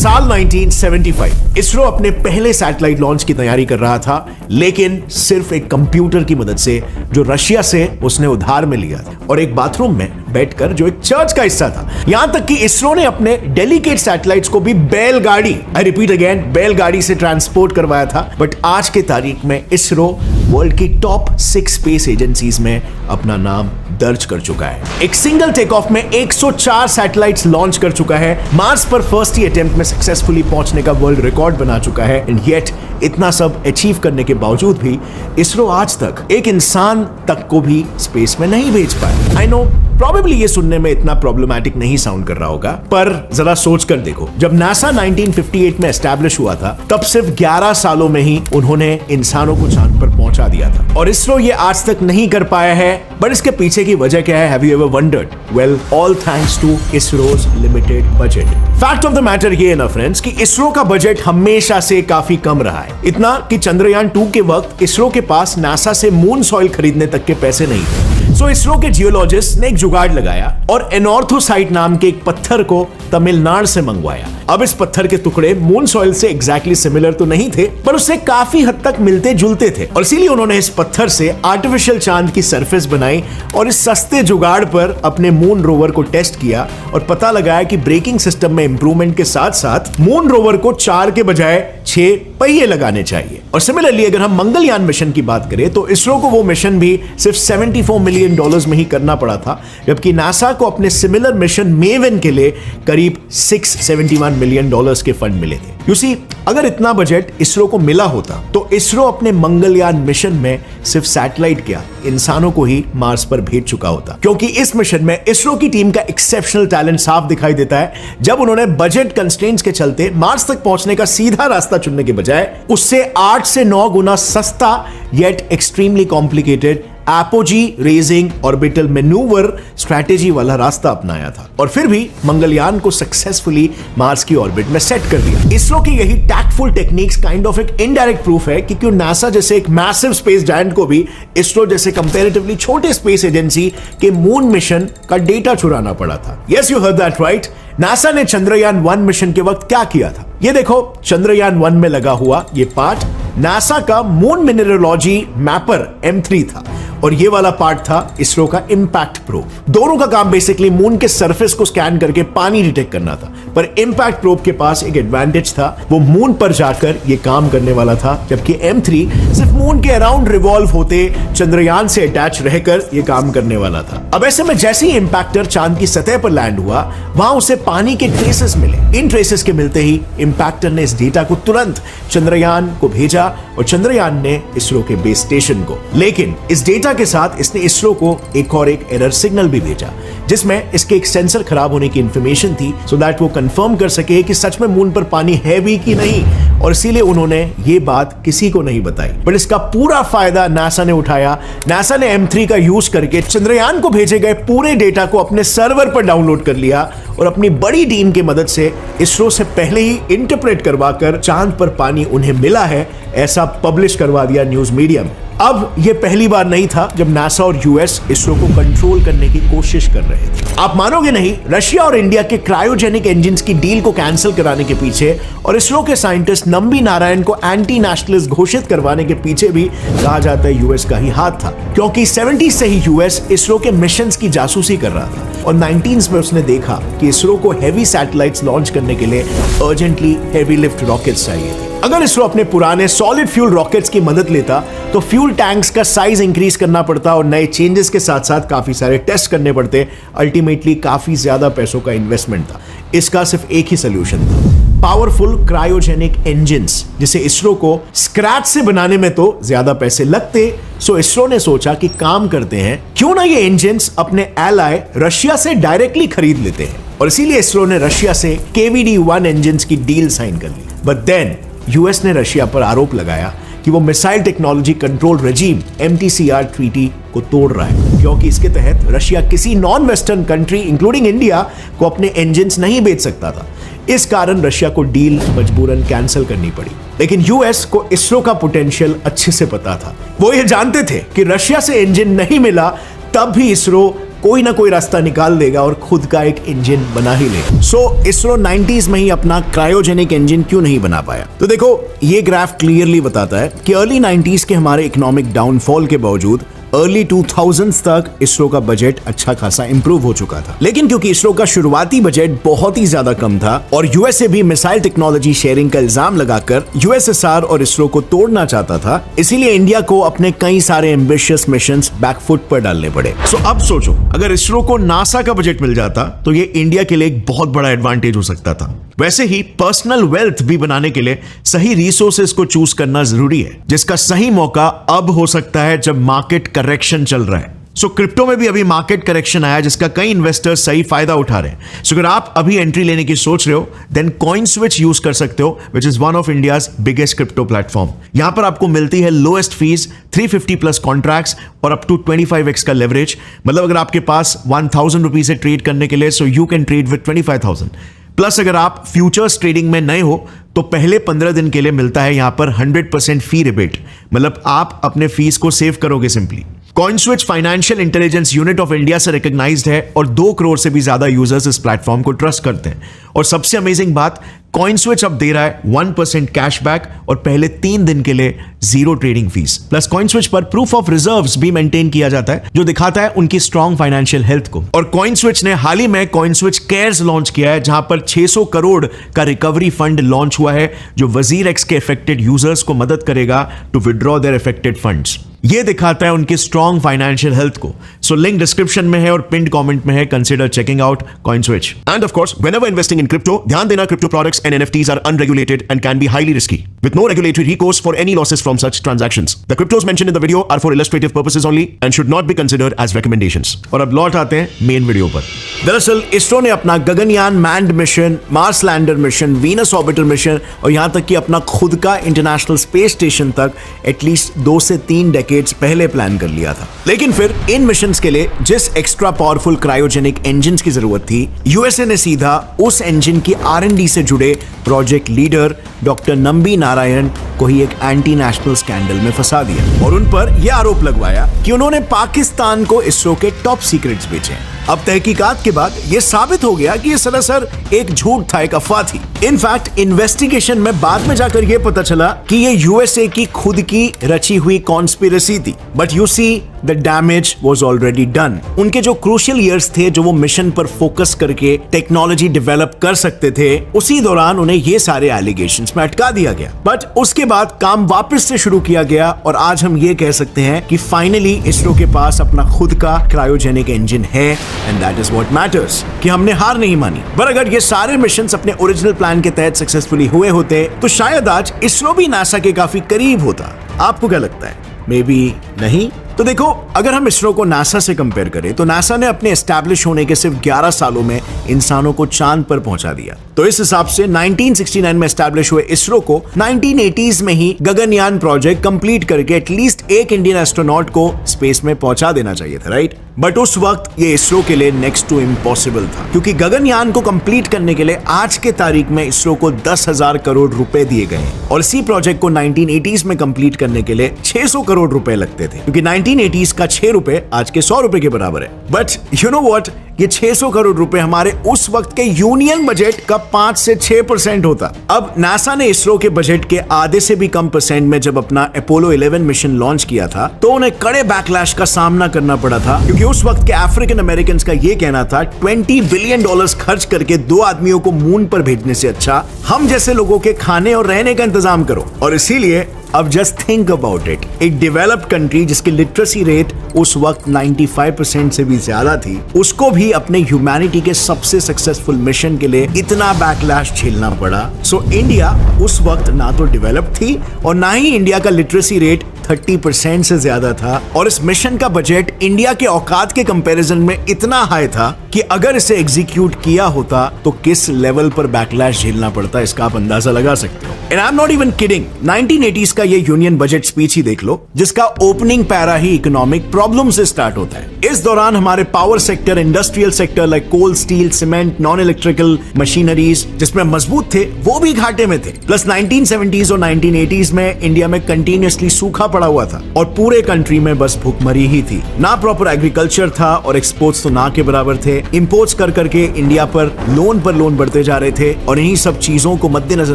साल 1975 इसरो अपने पहले सैटेलाइट लॉन्च की तैयारी कर रहा था, लेकिन सिर्फ एक कंप्यूटर की मदद से जो रशिया से उसने उधार में लिया था और एक बाथरूम में बैठकर जो एक चर्च का हिस्सा था। यहां तक कि इसरो ने अपने डेलिकेट सैटेलाइट्स को भी बैलगाड़ी, आई रिपीट अगेन, बैलगाड़ी से ट्रांसपोर्ट करवाया था। बट आज के तारीख में इसरो वर्ल्ड की टॉप 6 स्पेस एजेंसीज में अपना नाम दर्ज कर चुका है। एक सिंगल टेक ऑफ में 104 सैटेलाइट्स लॉन्च कर चुका है, मार्स पर फर्स्ट ही अटेम्प्ट में सक्सेसफुली पहुंचने का वर्ल्ड रिकॉर्ड बना चुका है। एंड येट इतना सब अचीव करने के बावजूद भी इसरो आज तक एक इंसान तक को भी स्पेस में नहीं भेज पाया। आई नो प्रॉबेबली ये सुनने में इतना प्रॉब्लमैटिक नहीं साउंड कर रहा होगा, पर जरा सोच कर देखो, जब नासा 1958 में एस्टैब्लिश हुआ था तब सिर्फ 11 सालों में ही उन्होंने इंसानों को चांद पर पहुंचा दिया था और इसरो ये आज तक नहीं कर पाया है। बट इसके पीछे की वजह क्या है? Have you ever wondered? Well, all thanks to ISRO's limited budget. Fact of the matter ये है ना फ्रेंड्स कि इसरो का बजट हमेशा से काफी कम रहा है, इतना कि चंद्रयान 2 के वक्त इसरो के पास नासा से मून सॉइल खरीदने तक के पैसे नहीं थे। सो इसरो के जियोलॉजिस्ट ने एक जुगाड़ लगाया और एनॉर्थोसाइट नाम के एक पत्थर को तमिलनाडु से मंगवाया। अब इस पत्थर के टुकड़े मून सॉइल से एग्जैक्टली सिमिलर तो नहीं थे, पर उससे काफी हद तक मिलते जुलते थे और इसीलिए उन्होंने इस पत्थर से आर्टिफिशियल चांद की सरफेस बनाई और इस सस्ते जुगाड़ पर अपने मून रोवर को टेस्ट किया और पता लगाया कि ब्रेकिंग सिस्टम में इंप्रूवमेंट के साथ साथ मून रोवर को 4 के बजाय 6 पहिए लगाने चाहिए। और सिमिलरली अगर हम मंगलयान मिशन की बात करें तो इसरो को वो मिशन भी सिर्फ $74 मिलियन में ही करना पड़ा था, जबकि नासा को अपने सिमिलर मिशन मेवन के लिए करीब $671 मिलियन के फंड मिले थे। यू सी, अगर इतना बजट इसरो को मिला होता तो इसरो अपने मंगलयान मिशन में सिर्फ सैटेलाइट क्या, इंसानों को ही मार्स पर भेज चुका होता, क्योंकि इस मिशन में इसरो की टीम का एक्सेप्शनल टैलेंट साफ दिखाई देता है जब उन्होंने बजट कंस्ट्रेंट्स के चलते मार्स तक पहुंचने का सीधा रास्ता चुनने के बजाय उससे 8 से 9 गुना सस्ता yet extremely complicated apogee raising orbital manoeuvre strategy वाला रास्ता अपनाया था और फिर भी मंगलयान को सक्सेसफुली मार्स की ऑर्बिट में सेट कर दिया। इसरो की यही टैक्टफुल टेक्निक्स काइंड ऑफ एक इनडायरेक्ट प्रूफ है कि क्यों नासा जैसे एक मैसिव स्पेस जायंट को भी इसरो जैसे कंपैरेटिवली छोटे स्पेस एजेंसी के मून मिशन का डेटा चुराना पड़ा था। Yes, you heard that right. NASA ने चंद्रयान 1 मिशन के वक्त क्या किया था? ये देखो, चंद्रयान 1 में लगा हुआ ये पार्ट नासा का मून मिनरोलॉजी मैपर M3 था और ये वाला पार्ट था इसरो का इंपैक्ट प्रोब। दोनों का काम बेसिकली मून के सरफेस को स्कैन करके पानी डिटेक्ट करना था, पर इंपैक्ट प्रोब के पास एक एडवांटेज था, वो मून पर जाकर ये काम करने वाला था, जबकि M3 सिर्फ मून के अराउंड रिवॉल्व होते चंद्रयान से अटैच रहकर ये काम करने वाला था। अब ऐसे में जैसे ही इंपैक्टर चांद की सतह पर लैंड हुआ, वहां उसे पानी के ट्रेसेस मिले। इन ट्रेसेस के मिलते ही इंपैक्टर ने इस डेटा को तुरंत चंद्रयान को भेजा और चंद्रयान ने इसरो के बेस स्टेशन को। लेकिन इस डेटा के साथ इसने इसरो को एक एरर सिग्नल भी भेजा, जिसमें इसके एक सेंसर खराब होने की इंफॉर्मेशन थी, सो दैट वो कंफर्म कर सके कि सच में मून पर पानी है भी कि नहीं, और इसीलिए उन्होंने ये बात किसी को नहीं बताई। बट इसका पूरा फायदा नासा ने उठाया। नासा ने M3 का यूज करके चंद्रयान को भेजे गए पूरे डेटा को अपने सर्वर पर डाउनलोड कर लिया और अपनी बड़ी टीम की मदद से इसरो से पहले ही इंटरप्रेट करवाकर चांद पर पानी उन्हें मिला है ऐसा पब्लिश करवा दिया न्यूज मीडिया में। अब यह पहली बार नहीं था जब नासा और यूएस इसरो को कंट्रोल करने की कोशिश कर रहे थे। आप मानोगे नहीं, रशिया और इंडिया के क्रायोजेनिक इंजन्स की डील को कैंसिल कराने के पीछे और इसरो के साइंटिस्ट नंबी नारायण को एंटी नेशनलिस्ट घोषित करवाने के पीछे भी कहा जाता है यूएस का ही हाथ था, क्योंकि 70s से ही यूएस इसरो के मिशंस की जासूसी कर रहा था और 19s में उसने देखा कि इसरो को हेवी सैटेलाइट्स लॉन्च करने के लिए अर्जेंटली हेवी लिफ्ट रॉकेट्स चाहिए थे। अगर इसरो अपने पुराने सॉलिड फ्यूल रॉकेट्स की मदद लेता तो फ्यूल टैंक्स का साइज इंक्रीज करना पड़ता और नए चेंजेस के साथ साथ काफी सारे टेस्ट करने पड़ते। अल्टीमेटली काफी ज्यादा पैसों का इन्वेस्टमेंट था। इसका सिर्फ एक ही सोल्यूशन था, पावरफुल क्रायोजेनिक इंजन्स, जिसे इसरो को स्क्रैच से बनाने में तो ज्यादा पैसे लगते। सो इसरो ने सोचा कि काम करते हैं, क्यों ना ये इंजन्स अपने एलाय रशिया से डायरेक्टली खरीद लेते हैं, और इसीलिए इसरो ने रशिया से KVD-1 इंजन्स की डील साइन कर ली। बट देन यूएस ने रशिया पर आरोप लगाया कि वो missile technology control regime MTCR treaty को तोड़ रहा है, क्योंकि इसके तहत रशिया किसी non western country including India को अपने इंजन्स नहीं बेच सकता था। इस कारण रशिया को डील मजबूरन कैंसिल करनी पड़ी। लेकिन यूएस को इसरो का पोटेंशियल अच्छे से पता था। वो ये जानते थे कि रशिया से इंजन नहीं मिला तब भी इसरो कोई ना कोई रास्ता निकाल देगा और खुद का एक इंजन बना ही लेगा। सो इसरो 90s में ही अपना क्रायोजेनिक इंजन क्यों नहीं बना पाया? तो देखो, ये ग्राफ क्लियरली बताता है कि अर्ली 90s के हमारे इकोनॉमिक डाउनफॉल के बावजूद अर्ली 2000s तक इसरो का बजट अच्छा खासा इंप्रूव हो चुका था। लेकिन क्योंकि इसरो का शुरुआती बजट बहुत ही ज्यादा कम था और यूएसए भी मिसाइल टेक्नोलॉजी शेयरिंग का इल्जाम लगाकर यूएसएसआर और इसरो को तोड़ना चाहता था, इसीलिए इंडिया को अपने कई सारे एम्बिशियस मिशंस बैकफुट पर डालने पड़े। सो अब सोचो, अगर इसरो को नासा का बजट मिल जाता तो ये इंडिया के लिए एक बहुत बड़ा एडवांटेज हो सकता था। वैसे ही पर्सनल वेल्थ भी बनाने के लिए सही रिसोर्सेज को चूज करना जरूरी है, जिसका सही मौका अब हो सकता है जब मार्केट करेक्शन चल रहा है। सो क्रिप्टो में भी अभी मार्केट करेक्शन आया जिसका कई इन्वेस्टर्स सही फायदा उठा रहे हैं। सो अगर आप अभी एंट्री लेने की सोच रहे हो देन CoinSwitch यूज कर सकते हो, which is one of India's biggest crypto platform. यहां पर आपको मिलती है लोएस्ट फीस, 350 प्लस कॉन्ट्रैक्ट्स और अप टू 25x का लेवरेज। मतलब अगर आपके पास 1000 रुपीज से ट्रेड करने के लिए, so you can trade with 25,000 plus. अगर आप फ्यूचर्स ट्रेडिंग में नए हो तो पहले 15 दिन के लिए मिलता है यहां पर 100% फी रिबेट, मतलब आप अपने फीस को सेव करोगे simply. CoinSwitch financial intelligence unit of India से रिकॉग्नाइज्ड है और 2 करोड़ से भी ज्यादा यूजर्स इस प्लेटफॉर्म को ट्रस्ट करते हैं। और सबसे अमेजिंग बात, CoinSwitch अब दे रहा है 1% कैशबैक और पहले 3 दिन के लिए 0 ट्रेडिंग फीस। प्लस CoinSwitch पर प्रूफ ऑफ रिजर्व्स भी मेंटेन किया जाता है जो दिखाता है उनकी स्ट्रॉन्ग फाइनेंशियल हेल्थ को। और CoinSwitch ने हाल ही में CoinSwitch केयर्स लॉन्च किया है जहां पर 600 करोड़ का रिकवरी फंड लॉन्च हुआ है जो WazirX के अफेक्टेड यूजर्स को मदद करेगा to withdraw their affected funds. ये दिखाता है उनकी स्ट्रॉन्ग फाइनेंशियल हेल्थ को। सो लिंक डिस्क्रिप्शन में है और पिंड कमेंट में है। Consider checking out CoinSwitch। End of course, whenever investing in crypto, ध्यान देना crypto products and NFTs are unregulated and can be highly risky with no regulatory recourse for any losses from such transactions. The cryptos mentioned in the video are for illustrative purposes only and should not be considered as recommendations. और अब लौट आते हैं main video पर। दरअसल इसरो ने अपना Gaganyaan manned mission, Mars lander mission, Venus orbiter mission और यहां तक कि अपना खुद का इंटरनेशनल स्पेस स्टेशन तक एटलीस्ट 2 से 3 डेकेड्स पहले प्लान कर लिया था। लेकिन फिर इन मिशंस के लिए जिस एक्स्ट्रा पावरफुल क्रायोजेनिक इंजन्स की जरूरत थी, यूएसए ने सीधा उस इंजन की R&D से जुड़े project leader doctor Nambi Narayan को ही एक एंटी नेशनल स्कैंडल में फंसा दिया और उन पर यह आरोप लगवाया कि उन्होंने पाकिस्तान को इसरो के टॉप सीक्रेट्स बेचे। अब तहकीकात के बाद यह साबित हो गया कि यह सरासर एक झूठ था, एक अफवाह थी। इनफैक्ट इन्वेस्टिगेशन में बाद में जाकर यह पता चला कि यह यूएसए की खुद की रची हुई कॉन्स्पिरेसी थी। But you see the damage was already done. उनके जो क्रूशियल ईयर्स थे, जो वो मिशन पर फोकस करके टेक्नोलॉजी डेवलप कर सकते थे, उसी दौरान उन्हें ये सारे एलिगेशंस में अटका दिया गया। बट उसके बाद काम वापस से शुरू किया गया और आज हम ये कह सकते हैं कि फाइनली इसरो के पास अपना खुद का क्रायोजेनिक इंजन है and that is what matters, कि हमने हार नहीं मानी। पर अगर ये सारे मिशंस अपने ओरिजिनल प्लान के तहत सक्सेसफुली हुए होते तो शायद आज इसरो भी नासा के काफी करीब होता। आपको क्या लगता है? मे बी नहीं? तो देखो, अगर हम इसरो को नासा से कंपेयर करें तो नासा ने अपने एस्टैब्लिश होने के सिर्फ 11 सालों में इंसानों को चांद पर पहुंचा दिया। तो इस हिसाब से 1969 में एस्टैब्लिश हुए इसरो को 1980s में ही गगनयान प्रोजेक्ट कंप्लीट करके एटलीस्ट एक इंडियन एस्ट्रोनॉट को स्पेस में पहुंचा देना चाहिए था, राइट? बट उस वक्त ये इसरो के लिए नेक्स्ट टू इम्पॉसिबल था, क्योंकि गगनयान को कंप्लीट करने के लिए आज के तारीख में इसरो को 10,000 करोड़ रुपए दिए गए और इसी प्रोजेक्ट को 1980s में कंप्लीट करने के लिए 600 करोड़ रुपए लगते थे, क्योंकि 1980s का 6 रुपए आज के 100 रुपए के बराबर है। बट यू नो व्हाट, ये 600 करोड़ रुपए हमारे उस वक्त के यूनियन बजट का 5 से 6% होता। अब नासा ने इसरो के बजट के आधे से भी कम परसेंट में जब अपना अपोलो 11 मिशन लॉन्च किया था तो उन्हें कड़े बैकलैश का सामना करना पड़ा था, क्योंकि उस वक्त के अफ्रीकन अमेरिकन का ये कहना था $20 बिलियन खर्च करके 2 आदमियों को मून पर भेजने से अच्छा हम जैसे लोगों के खाने और रहने का इंतजाम करो। और इसीलिए अब जस्ट थिंक अबाउट इट, एक डेवलप्ड कंट्री जिसकी लिटरेसी रेट उस वक्त 95% से भी ज्यादा थी, उसको भी अपने ह्यूमैनिटी के सबसे सक्सेसफुल मिशन के लिए इतना बैकलैश झेलना पड़ा। सो इंडिया उस वक्त ना तो डेवलप्ड थी और ना ही इंडिया का लिटरेसी रेट 30% से ज्यादा था, और इस मिशन का बजट इंडिया के औकात के कंपैरिजन में इतना हाई था कि अगर इसे एग्जीक्यूट किया होता तो किस लेवल पर बैकलैश झेलना पड़ता, इसका आप अंदाजा लगा सकते हो। And I am not even kidding, 1980s का ये यूनियन बजट स्पीच ही देख लो, जिसका ओपनिंग पैरा ही इकोनॉमिक प्रॉब्लम से स्टार्ट होता है। इस दौरान हमारे power sector, industrial sector like coal, steel, cement, non electrical machineries जिसमें मजबूत थे वो भी घाटे में थे। प्लस 1970s और 1980s में इंडिया में कंटिन्यूअसली सूखा पड़ा हुआ था और पूरे कंट्री में बस भूखमरी ही थी। ना प्रॉपर एग्रीकल्चर था और एक्सपोर्ट्स तो ना के बराबर थे। इंपोर्ट्स कर करके इंडिया पर लोन बढ़ते जा रहे थे और इन्हीं सब चीजों को मद्देनजर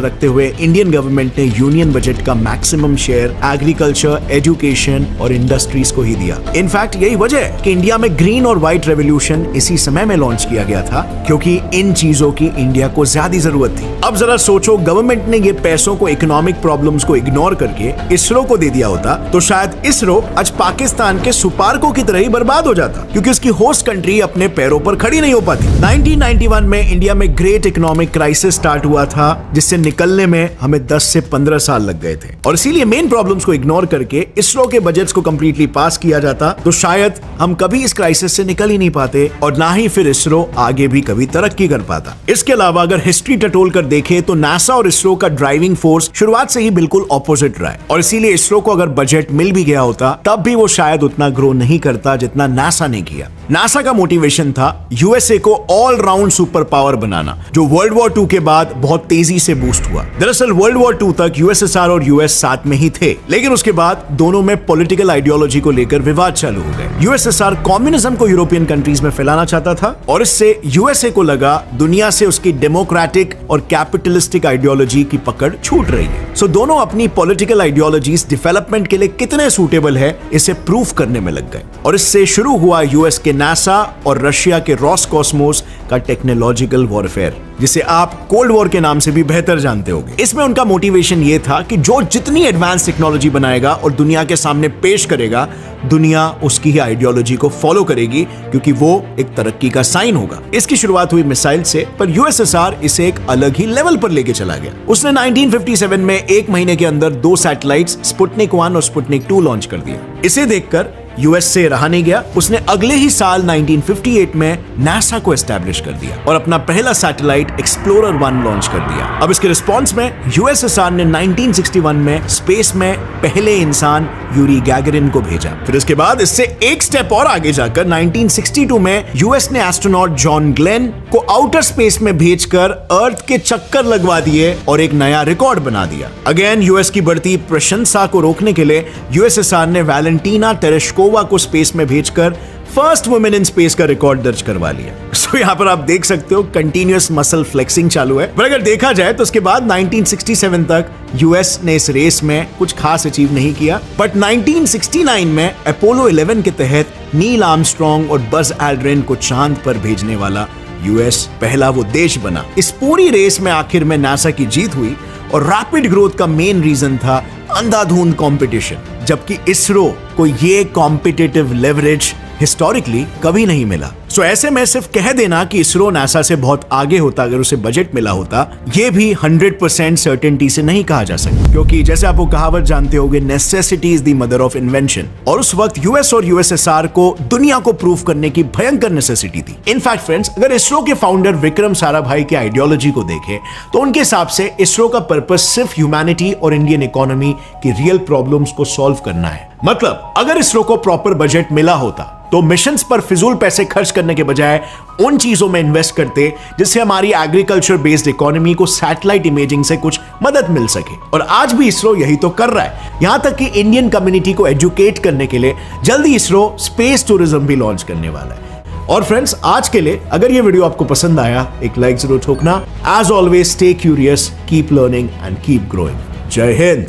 रखते हुए इंडियन गवर्नमेंट ने यूनियन बजट का मैक्सिमम शेयर एग्रीकल्चर, एजुकेशन और इंडस्ट्रीज को ही दिया। इनफैक्ट यही वजह है कि इंडिया में ग्रीन और व्हाइट रेवोल्यूशन इसी समय में लॉन्च किया गया था, क्योंकि इन चीजों की इंडिया को ज्यादा जरूरत थी। अब जरा सोचो, गवर्नमेंट ने ये पैसों को इकोनॉमिक प्रॉब्लम्स को इग्नोर करके इसरो को दे दिया होता तो शायद इसरो आज पाकिस्तान के सुपार्को की तरह ही बर्बाद हो जाता, क्योंकि उसकी होस्ट कंट्री अपने पैरों पर खड़ी नहीं हो पाती। 1991 में इंडिया में ग्रेट इकोनॉमिक क्राइसिस स्टार्ट हुआ था, जिससे निकलने में हमें 10 से 15 साल लग गए थे। और इसीलिए मेन प्रॉब्लम्स को इग्नोर करके इसरो के बजट्स को कंप्लीटली पास किया जाता तो शायद हम कभी इस क्राइसिस से निकल ही नहीं पाते और ना ही फिर इसरो आगे भी कभी तरक्की कर पाता। इसके अलावा अगर हिस्ट्री टटोल कर देखें तो नासा और इसरो का ड्राइविंग फोर्स शुरुआत से ही बिल्कुल ऑपोजिट रहा है और इसीलिए इसरो को अगर बजट मिल भी गया होता तब भी वो शायद उतना ग्रो नहीं करता जितना नासा ने किया। नासा का मोटिवेशन था यूएसए को ऑल राउंड सुपर पावर बनाना, जो वर्ल्ड वॉर 2 के बाद बहुत तेजी से बूस्ट हुआ। दरअसल वर्ल्ड वॉर 2 तक यूएसएसआर और यूएस साथ में ही थे, लेकिन उसके बाद दोनों में पॉलिटिकल आइडियोलॉजी को लेकर विवाद चालू हो गए। यूएसएसआर कम्युनिज्म को यूरोपियन कंट्रीज में फैलाना चाहता था और इससे यूएसए को लगा दुनिया से उसकी डेमोक्रेटिक और कैपिटलिस्टिक आइडियोलॉजी की पकड़ छूट रही है। सो दोनों अपनी पॉलिटिकल आइडियोलॉजीज डेवलपमेंट के लिए कितने सूटेबल है इसे प्रूफ करने में लग गए और इससे शुरू हुआ यूएस के नासा और रशिया के रॉसकॉस्मोस का टेक्नोलॉजिकल वॉरफेयर, जिसे आप कोल्ड वॉर के नाम से भी बेहतर जानते होंगे। इसमें उनका मोटिवेशन ये था कि जो जितनी एडवांस टेक्नोलॉजी बनाएगा और दुनिया के सामने पेश करेगा, दुनिया उसकी ही आइडियोलॉजी को फॉलो करेगी, क्योंकि वो एक तरक्की का साइन होगा। इसकी शुरुआत हुई मिसाइल से, पर यूएसएसआर इसे एक अलग ही लेवल पर लेके चला गया। उसने 1957 में 1 महीने के अंदर 2 सैटेलाइट्स स्पुतनिक 1 और स्पुतनिक 2 लॉन्च कर दिया। इसे देखकर यूएस से रहा नहीं गया, उसने अगले ही साल 1958 में नासा को एस्टैब्लिश कर दिया और अपना पहला सैटेलाइट एक्सप्लोरर 1 लॉन्च कर दिया। अब इसके रिस्पॉन्स में यूएसएसआर ने 1961 में स्पेस में पहले इंसान यूरी गैगरिन को भेजा। फिर इसके बाद इससे एक स्टेप और आगे जाकर 1962 में यूएस ने एस्ट्रोनॉट जॉन ग्लेन को आउटर स्पेस में भेजकर अर्थ के चक्कर लगवा दिए और एक नया रिकॉर्ड बना दिया। अगेन यूएस की बढ़ती प्रशंसा को रोकने के लिए यूएसएसआर ने वैलेंटीना तेरेश्कोवा को स्पेस में भेजकर फर्स्ट वुमेन इन स्पेस का रिकॉर्ड दर्ज करवा लिया। सो यहाँ पर आप देख सकते हो कंटिन्यूअस मसल फ्लेक्सिंग चालू है। पर अगर देखा जाए तो उसके बाद 1967 तक यूएस ने इस रेस में कुछ खास अचीव नहीं किया, बट 1969 में अपोलो 11 के तहत नील आर्मस्ट्रॉन्ग और बज एल्ड्रिन को चांद पर भेजने वाला यूएस पहला वो देश बना। इस पूरी रेस में आखिर में नासा की जीत हुई और रैपिड ग्रोथ का मेन रीजन था अंधाधुंध कंपटीशन, जबकि इसरो को ये कॉम्पिटिटिव लेवरेज हिस्टोरिकली कभी नहीं मिला। सो ऐसे में सिर्फ कह देना कि इसरो नासा से बहुत आगे होता अगर उसे बजट मिला होता, ये भी 100% सर्टेनिटी से नहीं कहा जा सकता, क्योंकि जैसे आप वो कहावत जानते होंगे, necessity is the mother of invention. और उस वक्त यूएस और यूएसएसआर को दुनिया को प्रूव करने की भयंकर नेसेसिटी थी। इनफैक्ट फ्रेंड्स, अगर इसरो के फाउंडर विक्रम साराभाई की आइडियोलॉजी को देखें तो उनके हिसाब से इसरो का पर्पस सिर्फ ह्यूमैनिटी और इंडियन इकोनॉमी की रियल प्रॉब्लम्स को सॉल्व करना है। मतलब अगर इसरो को प्रॉपर बजट मिला होता तो मिशंस पर फिजूल पैसे खर्च करने के बजाय उन चीजों में इन्वेस्ट करते जिससे हमारी एग्रीकल्चर बेस्ड इकोनॉमी को सैटेलाइट इमेजिंग से कुछ मदद मिल सके। और आज भी इसरो यही तो कर रहा है, यहां तक कि इंडियन कम्युनिटी को एजुकेट करने के लिए जल्दी इसरो स्पेस टूरिज्म भी लॉन्च करने वाला है। और फ्रेंड्स, आज के लिए अगर ये वीडियो आपको पसंद आया, एक लाइक जरूर ठोकना। As always, stay curious, keep learning and keep growing. जय हिंद।